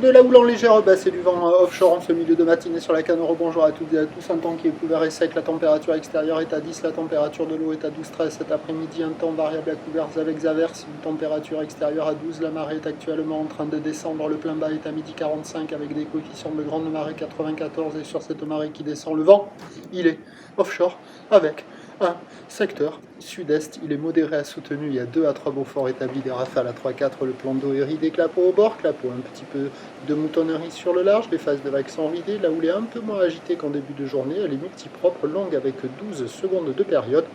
De la houle en légère, c'est du vent offshore en ce milieu de matinée sur la Canoro. Bonjour à toutes et à tous. Un temps qui est couvert et sec. La température extérieure est à 10. La température de l'eau est à 12-13. Cet après-midi, un temps variable à couvert avec averses. Une température extérieure à 12. La marée est actuellement en train de descendre. Le plein bas est à midi 45 avec des coefficients de grande marée 94. Et sur cette marée qui descend, le vent, il est offshore avec un secteur sud-est. Il est modéré à soutenu. Il y a 2 à 3 beaux forts établis, des rafales à 3-4. Le plan d'eau est ridé, clapot au bord, clapot un petit peu de moutonnerie sur le large. Les phases de vagues sont ridées. La houle est un peu moins agitée qu'en début de journée. Elle est multipropre, longue avec 12 secondes de période.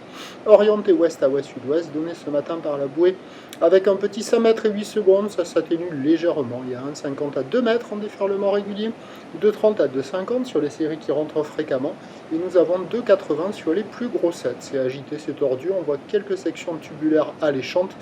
Orientée ouest à ouest-sud-ouest, donnée ce matin par la bouée avec un petit 5 mètres et 8 secondes. Ça s'atténue légèrement. Il y a 1,50 à 2 mètres en déferlement régulier, 2,30 à 2,50 sur les séries qui rentrent fréquemment. Et nous avons 2,80 sur les plus gros sets. C'est agité, c'est tordu. On voit quelques sections tubulaires alléchantes,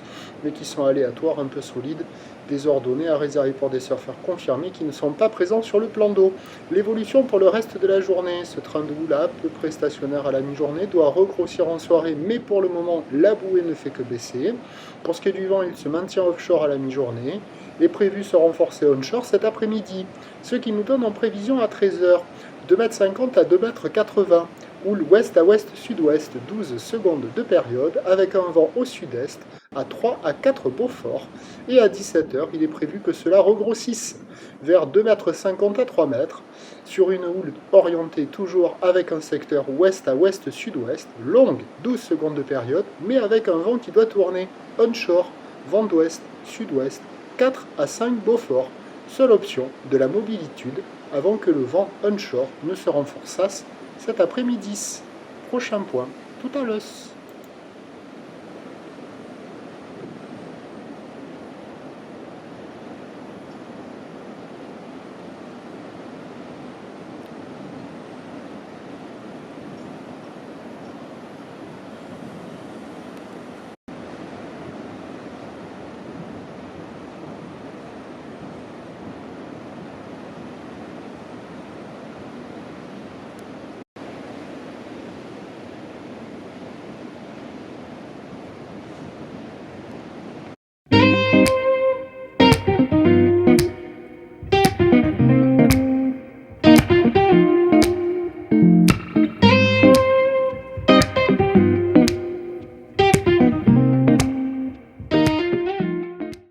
mais qui sont aléatoires, un peu solides, désordonnées, à réserver pour des surfeurs confirmés qui ne sont pas présents sur le plan d'eau. L'évolution pour le reste de la journée, ce train de houle à peu près stationnaire à la mi-journée doit regrossir en soirée, mais pour le moment, la bouée ne fait que baisser. Pour ce qui est du vent, il se maintient offshore à la mi-journée. Les prévus se renforcer onshore cet après-midi, ce qui nous donne en prévision à 13h 2,50 m à 2,80 m. Houle ouest à ouest-sud-ouest, 12 secondes de période, avec un vent au sud-est à 3 à 4 Beaufort. Et à 17h, il est prévu que cela regrossisse vers 2,50 m à 3 m, sur une houle orientée toujours avec un secteur ouest à ouest-sud-ouest, longue, 12 secondes de période, mais avec un vent qui doit tourner onshore, vent d'ouest, sud-ouest, 4 à 5 Beaufort. Seule option de la mobilitude avant que le vent onshore ne se renforçasse cet après-midi. Prochain point, tout à l'os.